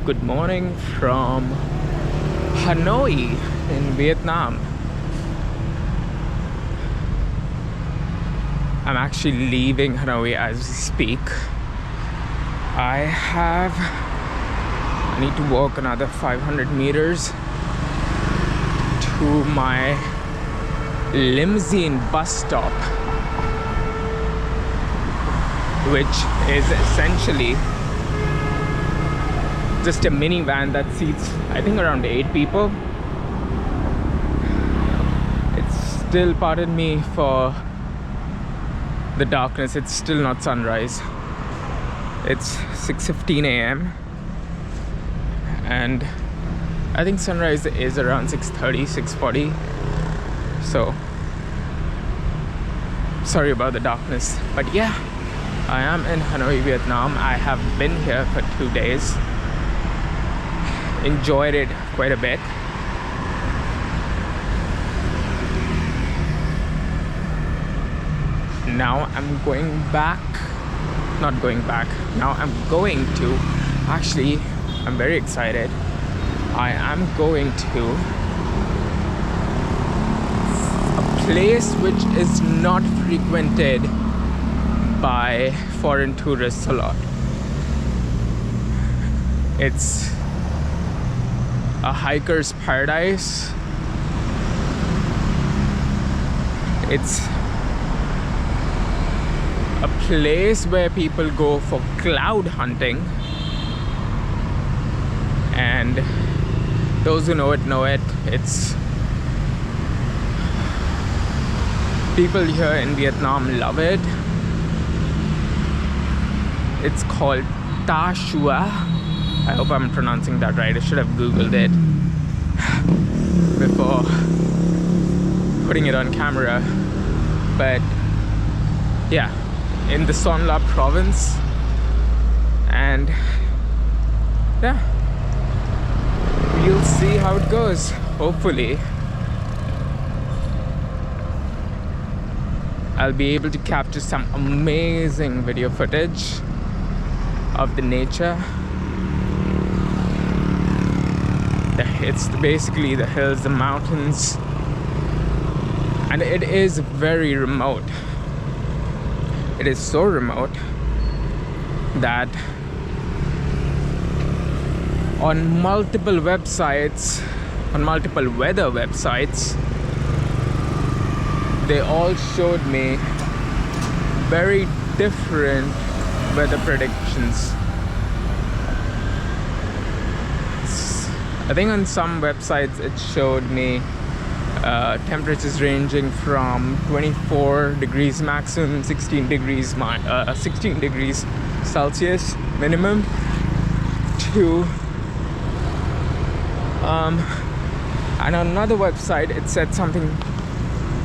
Good morning from Hanoi in Vietnam. I'm actually leaving Hanoi as we speak. I need to walk another 500 meters to my limousine bus stop, which is essentially just a minivan that seats, I think, around 8 people. It's still, pardon me for the darkness, it's still not sunrise. It's 6:15 a.m. and I think sunrise is around 6:30, 6:40. So sorry about the darkness, but yeah, I am in Hanoi, Vietnam. I have been here for 2 days. Enjoyed it quite a bit. Now I'm going back. Not going back. Now I'm going to. Actually, I'm very excited. I am going to a place which is not frequented by foreign tourists a lot. It's a hiker's paradise. It's a place where people go for cloud hunting, and those who know it know it. It's people here in Vietnam love it. It's called Ta Xua. I hope I'm pronouncing that right. I should have googled it before putting it on camera. But yeah, in the Son La province. And yeah, we'll see how it goes. Hopefully I'll be able to capture some amazing video footage of the nature. It's basically the hills, the mountains, and it is very remote. It is so remote that on multiple websites, on multiple weather websites, they all showed me very different weather predictions. I think on some websites it showed me temperatures ranging from 24 degrees maximum, 16 degrees Celsius minimum to and on another website it said something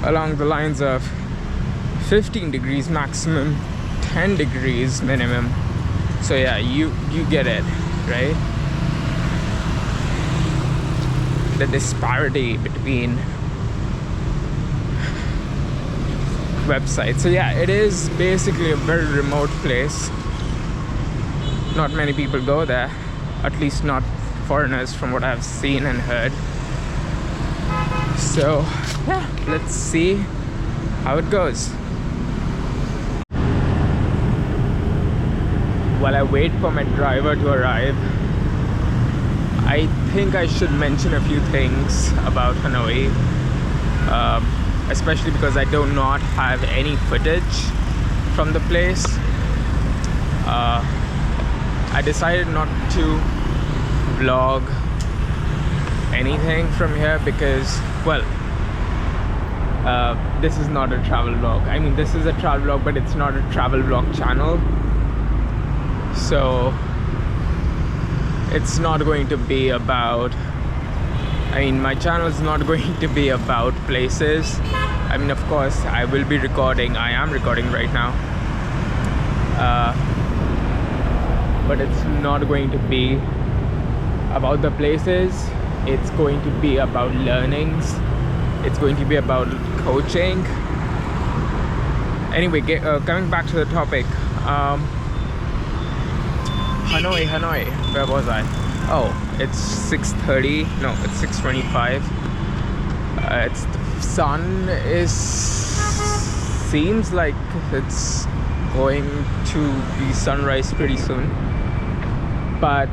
along the lines of 15 degrees maximum, 10 degrees minimum. So yeah, you get it, right? The disparity between websites. So yeah, it is basically a very remote place. Not many people go there, at least not foreigners, from what I've seen and heard. So yeah, let's see how it goes. While I wait for my driver to arrive, I think I should mention a few things about Hanoi, especially because I do not have any footage from the place. I decided not to vlog anything from here because, well, this is not a travel vlog. I mean, this is a travel vlog, but it's not a travel vlog channel. So it's not going to be about, I mean, my channel is not going to be about places. I mean, of course, I will be recording. I am recording right now. But it's not going to be about the places. It's going to be about learnings. It's going to be about coaching. Anyway, coming back to the topic. Hanoi, where was I? Oh, it's 6:30. No, it's 6:25. It's the sun is seems like it's going to be sunrise pretty soon. But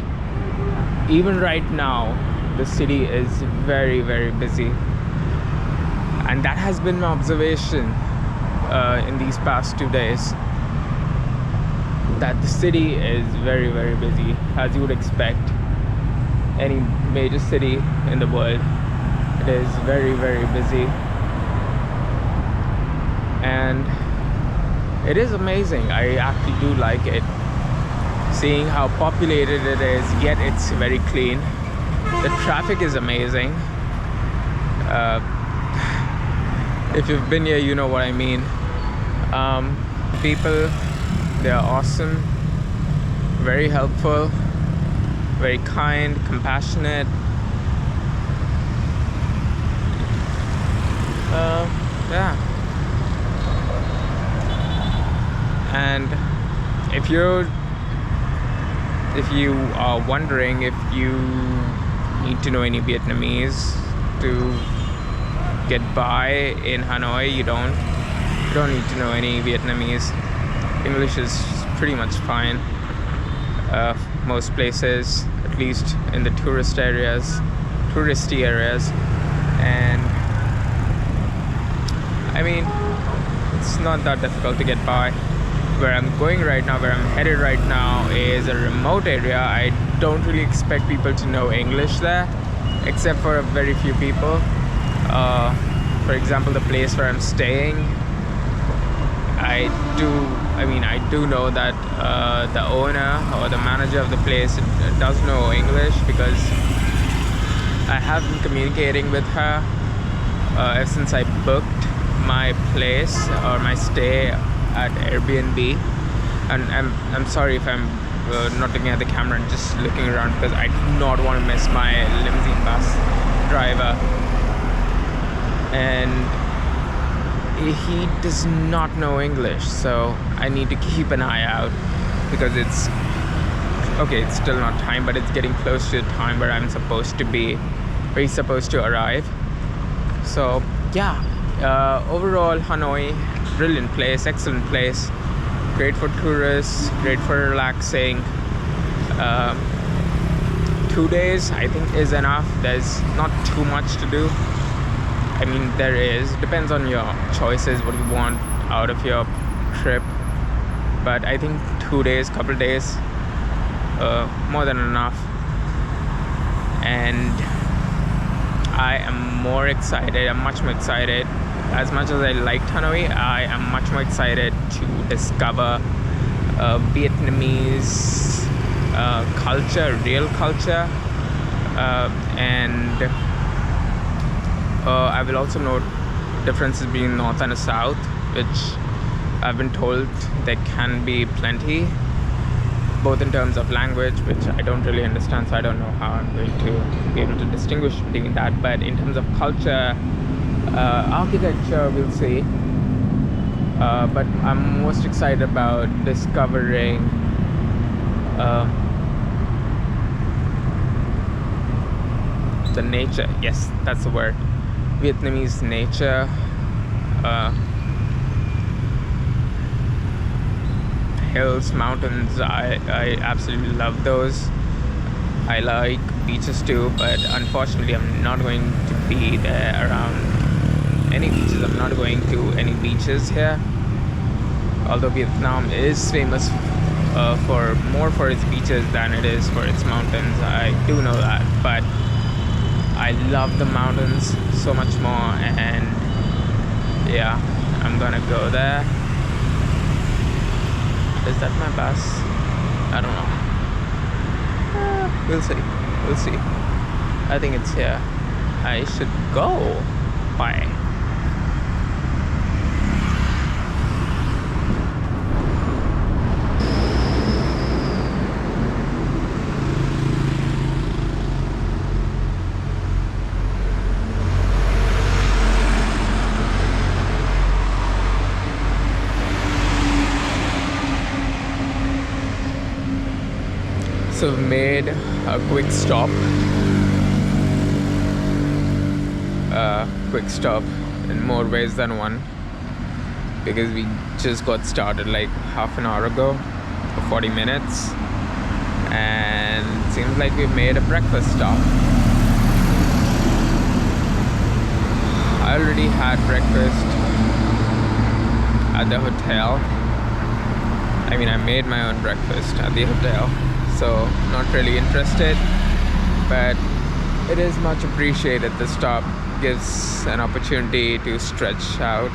even right now, the city is very, very busy, and that has been my observation in these past 2 days. That the city is very, very busy, as you would expect. Any major city in the world, it is very, very busy, and it is amazing. I actually do like it, seeing how populated it is, yet it's very clean. The traffic is amazing. If you've been here, you know what I mean. People, they are awesome, very helpful, very kind, compassionate. Yeah. And if you are wondering if you need to know any Vietnamese to get by in Hanoi, you don't need to know any Vietnamese. English is pretty much fine. Most places, at least in the touristy areas, and I mean, it's not that difficult to get by. Where I'm going right now, where I'm headed right now, is a remote area. I don't really expect people to know English there, except for a very few people. For example, the place where I'm staying, I do know that the owner or the manager of the place does know English, because I have been communicating with her ever since I booked my place or my stay at Airbnb. And I'm sorry if I'm not looking at the camera and just looking around, because I do not want to miss my limousine bus driver. And he does not know English, so I need to keep an eye out, because it's still not time, but it's getting close to the time where he's supposed to arrive. So yeah, overall, Hanoi, brilliant place, excellent place, great for tourists, great for relaxing. 2 days I think is enough. There's not too much to do. I mean, there is, depends on your choices, what you want out of your trip, but I think 2 days, couple days, more than enough. And I am more excited, I'm much more excited. As much as I liked Hanoi, I am much more excited to discover Vietnamese culture, real culture, and I will also note differences between North and the South, which I've been told there can be plenty, both in terms of language, which I don't really understand, so I don't know how I'm going to be able to distinguish between that. But in terms of culture, architecture, we'll see. But I'm most excited about discovering the nature. Yes, that's the word. Vietnamese nature. Hills, mountains, I absolutely love those. I like beaches too, but unfortunately I'm not going to be there around any beaches. I'm not going to any beaches here, although Vietnam is famous for its beaches than it is for its mountains. I do know that, but I love the mountains so much more, and yeah, I'm gonna go there. Is that my bus? I don't know. We'll see. I think it's here. I should go. Bye. So made a quick stop. Quick stop in more ways than one, because we just got started like half an hour ago for 40 minutes, and it seems like we made a breakfast stop. I already had breakfast at the hotel. I mean, I made my own breakfast at the hotel, so not really interested, but it is much appreciated. The stop gives an opportunity to stretch out.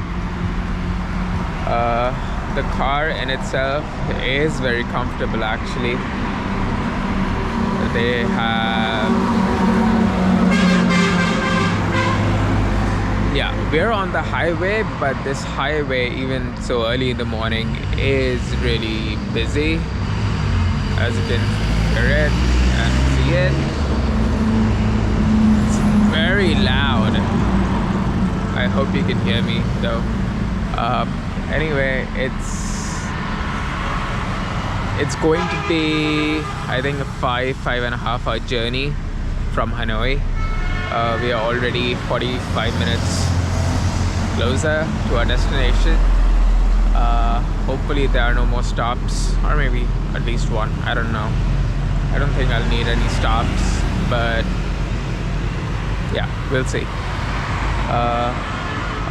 The car in itself is very comfortable actually. They have, yeah, we're on the highway, but this highway, even so early in the morning, is really busy, as you can hear it and see it. It's very loud. I hope you can hear me though. Anyway, it's going to be, I think, a 5.5 hour journey from Hanoi. We are already 45 minutes closer to our destination. Hopefully there are no more stops, or maybe at least one. I don't know. I don't think I'll need any stops, but yeah, we'll see.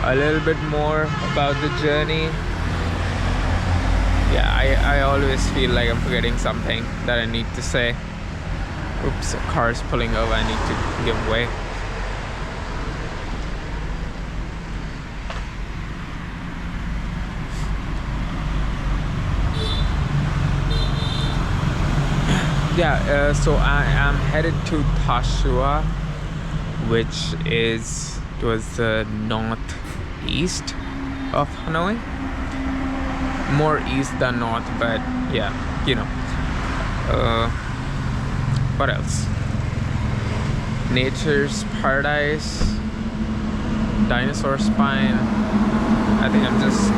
A little bit more about the journey. Yeah, I always feel like I'm forgetting something that I need to say. Oops, a car is pulling over. I need to give way. Yeah, so I am headed to Ta Xua, which is towards the northeast of Hanoi. More east than north, but yeah, you know. What else? Nature's paradise, dinosaur spine. I think I'm just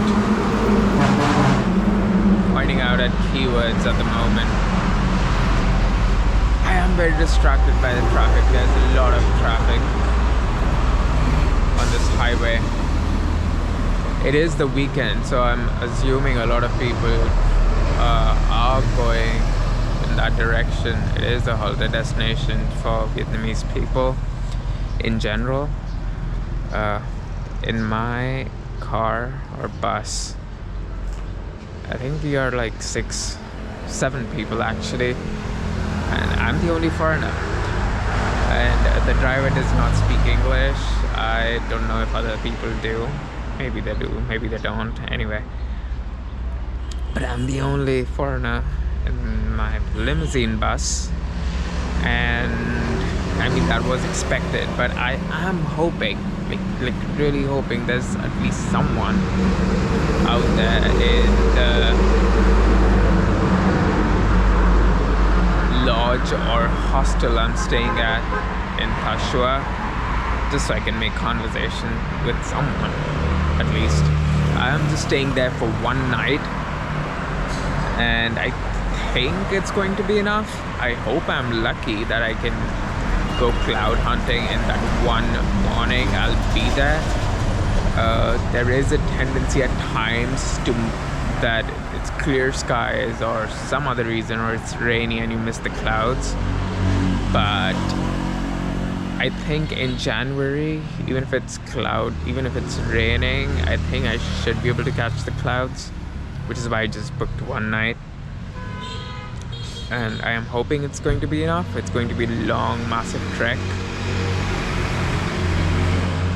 pointing out at keywords at the moment. I am very distracted by the traffic. There's a lot of traffic on this highway. It is the weekend, so I'm assuming a lot of people are going in that direction. It is a holiday destination for Vietnamese people in general. In my car or bus, I think we are like 6-7 people actually, and I'm the only foreigner, and the driver does not speak English. I don't know if other people do. Maybe they do, maybe they don't. Anyway, but I'm the only foreigner in my limousine bus, and I mean that was expected, but I am hoping, like really hoping, there's at least someone out there in the lodge or hostel I'm staying at in Ta Xua, just so I can make conversation with someone. At least I am just staying there for one night, and I think it's going to be enough. I hope I'm lucky that I can go cloud hunting in that one morning I'll be there. There is a tendency at times to that it's clear skies or some other reason, or it's rainy and you miss the clouds, but I think in January, even if it's raining, I think I should be able to catch the clouds, which is why I just booked one night. And I am hoping it's going to be enough. It's going to be a long, massive trek.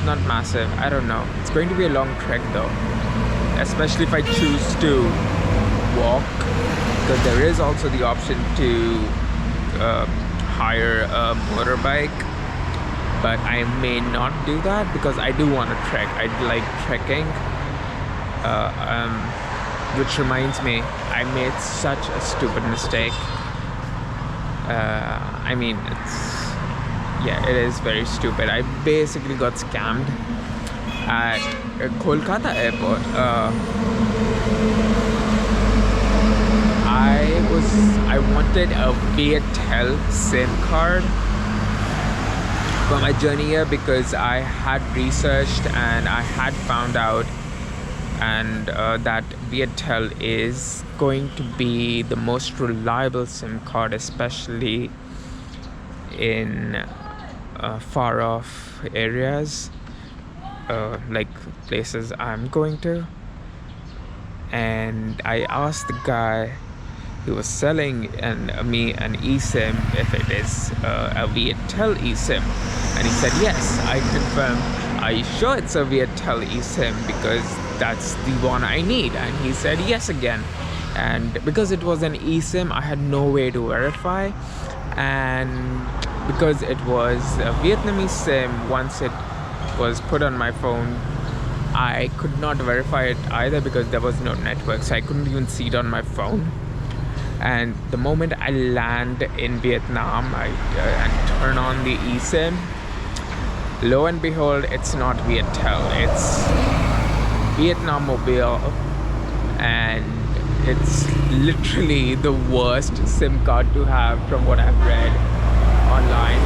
Not massive, I don't know. It's going to be a long trek though, especially if I choose to walk, because there is also the option to hire a motorbike. But I may not do that because I do want to trek. I like trekking. Which reminds me, I made such a stupid mistake. I mean, it is very stupid. I basically got scammed at Kolkata airport. I wanted a Viettel SIM card for my journey here, because I had researched and I had found out and that Viettel is going to be the most reliable SIM card, especially in far off areas, like places I'm going to. And I asked the guy who was selling me an eSIM if it is a Viettel eSIM, and he said yes. I confirmed, are you sure it's a Viettel eSIM, because that's the one I need? And he said yes again. And because it was an eSIM, I had no way to verify, and because it was a Vietnamese SIM, once it was put on my phone, I could not verify it either, because there was no network, so I couldn't even see it on my phone. And the moment I land in Vietnam, and turn on the eSIM, lo and behold, it's not Viettel, it's Vietnam Mobile, and it's literally the worst SIM card to have from what I've read online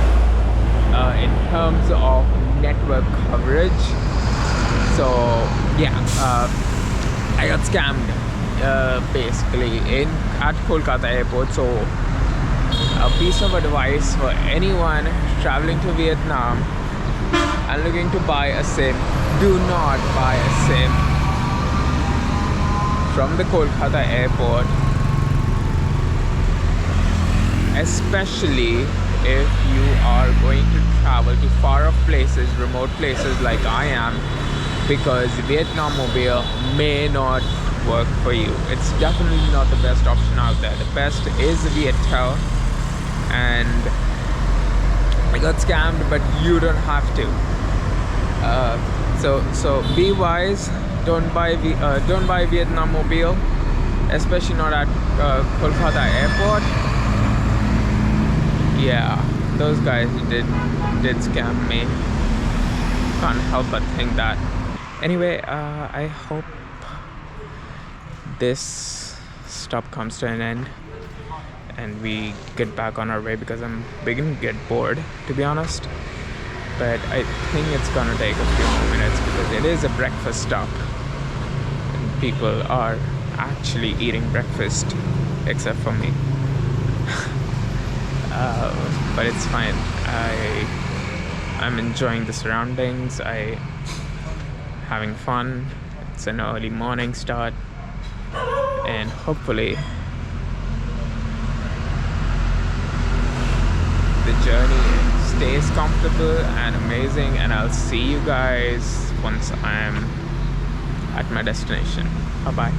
in terms of network coverage. So yeah, I got scammed basically at Kolkata airport. So a piece of advice for anyone traveling to Vietnam and looking to buy a SIM: do not buy a SIM from the Kolkata airport, especially if you are going to travel to far off places, remote places like I am, because Vietnam Mobile may not work for you. It's definitely not the best option out there. The best is Viettel, and I got scammed, but you don't have to. So be wise. Don't buy Vietnam Mobile, especially not at Kolkata airport. Yeah, those guys did scam me. Can't help but think that. Anyway, I hope this stop comes to an end and we get back on our way, because I'm beginning to get bored, to be honest. But I think it's gonna take a few more minutes, because it is a breakfast stop and people are actually eating breakfast, except for me. But it's fine. I'm enjoying the surroundings. Having fun. It's an early morning start, and hopefully the journey stays comfortable and amazing, and I'll see you guys once I'm at my destination. Bye bye.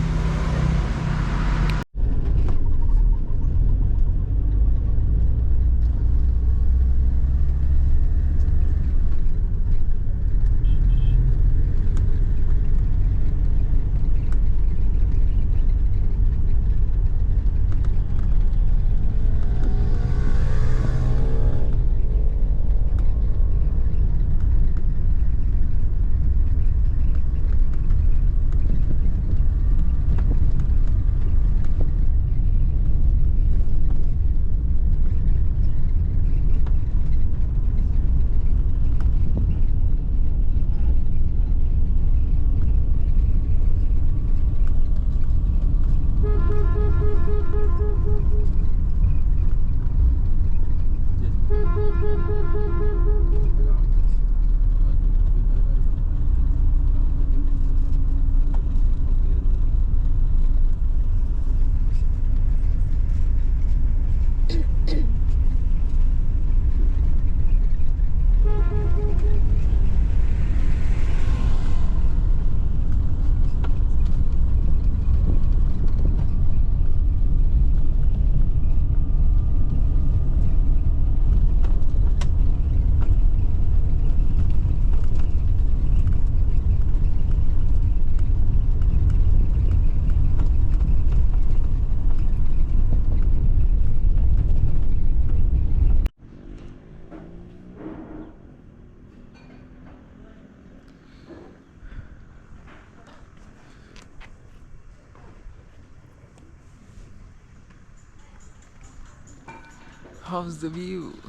How's the view?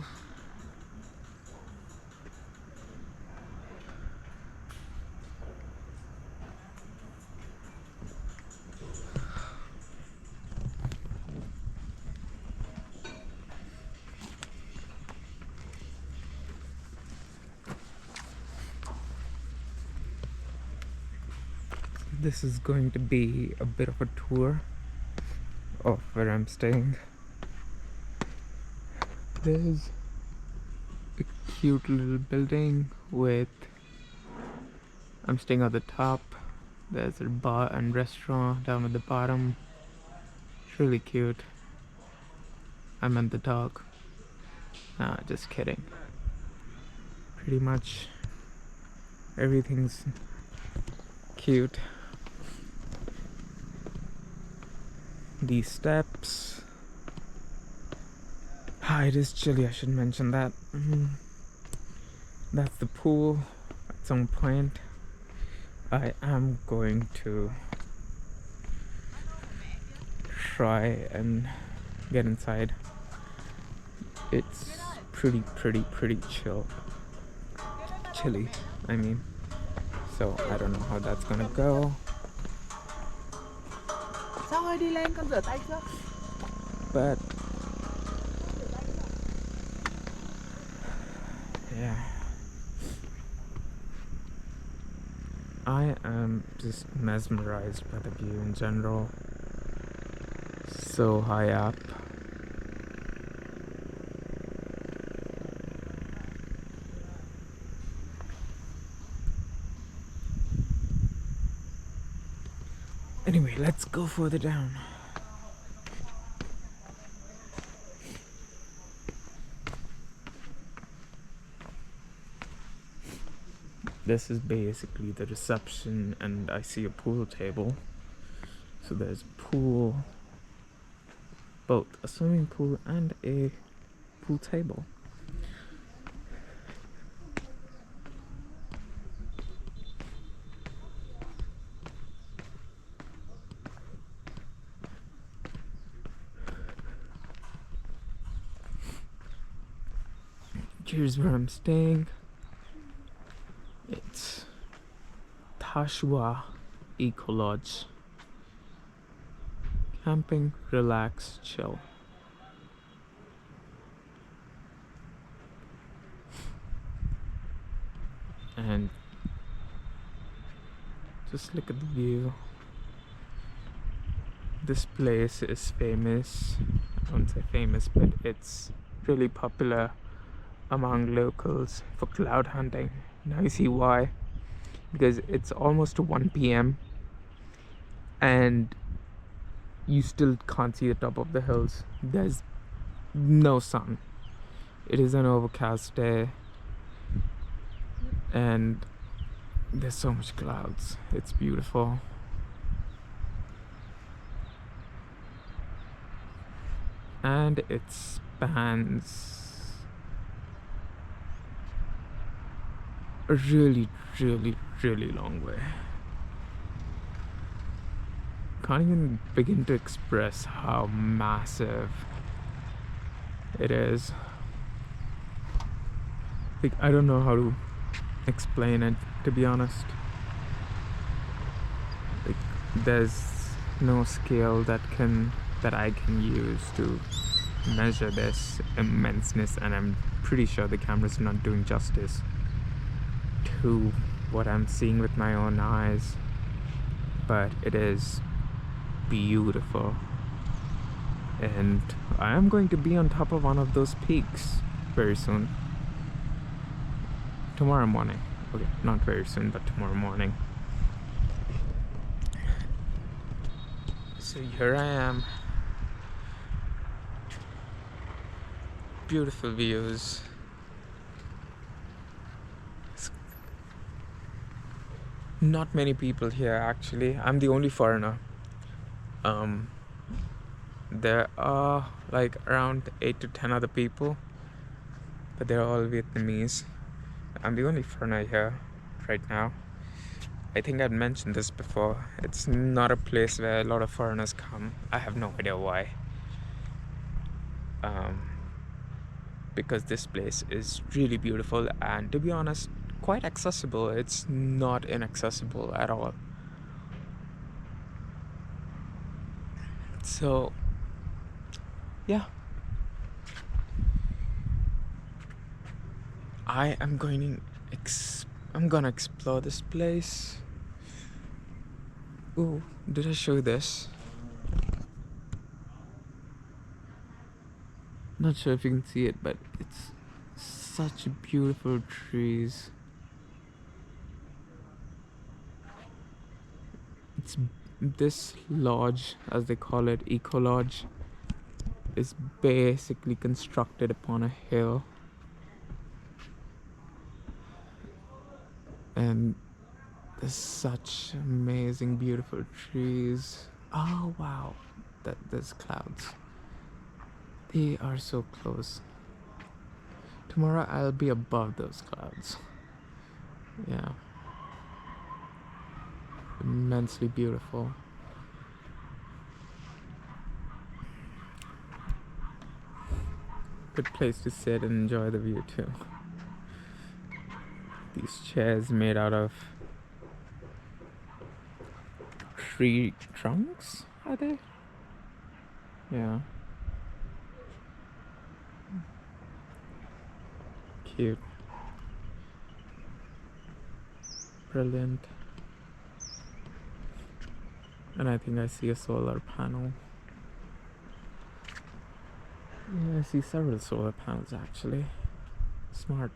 This is going to be a bit of a tour of where I'm staying. There's a cute little building with, I'm staying at the top. There's a bar and restaurant down at the bottom. It's really cute. I'm at the dog. Nah, just kidding. Pretty much everything's cute. These steps. It is chilly, I should mention that. That's the pool at some point. I am going to try and get inside. It's pretty chilly, I mean. So I don't know how that's gonna go. But yeah, I am just mesmerized by the view in general. So high up. Anyway, let's go further down. This is basically the reception, and I see a pool table. So there's a pool, both a swimming pool and a pool table. Here's where I'm staying. It's Ta Xua Eco Lodge. Camping, relax, chill. And just look at the view. This place is famous. I won't say famous, but it's really popular among locals for cloud hunting. Now you see why. Because it's almost 1 p.m. and you still can't see the top of the hills. There's no sun. It is an overcast day and there's so much clouds. It's beautiful. And it spans a really long way. Can't even begin to express how massive it is. Like, I don't know how to explain it, to be honest. Like, there's no scale that I can use to measure this immenseness, and I'm pretty sure the camera's not doing justice to what I'm seeing with my own eyes. But it is beautiful, and I am going to be on top of one of those peaks very soon. Tomorrow morning. Okay, not very soon, but tomorrow morning. So here I am. Beautiful views. Not many people here, actually. I'm the only foreigner. There are like around 8 to 10 other people, but they're all Vietnamese. I'm the only foreigner here right now. I think I'd mentioned this before. It's not a place where a lot of foreigners come. I have no idea why. because this place is really beautiful and, to be honest, quite accessible. It's not inaccessible at all. So yeah, I am going I'm gonna explore this place. Ooh, did I show this? Not sure if you can see it, but it's such beautiful trees. It's this lodge, as they call it, eco lodge, is basically constructed upon a hill, and there's such amazing beautiful trees. Oh wow, there's clouds. They are so close. Tomorrow I'll be above those clouds. Yeah, immensely beautiful. Good place to sit and enjoy the view too. These chairs made out of tree trunks, are they? Yeah. Cute. Brilliant. And I think I see a solar panel. Yeah, I see several solar panels actually. Smart.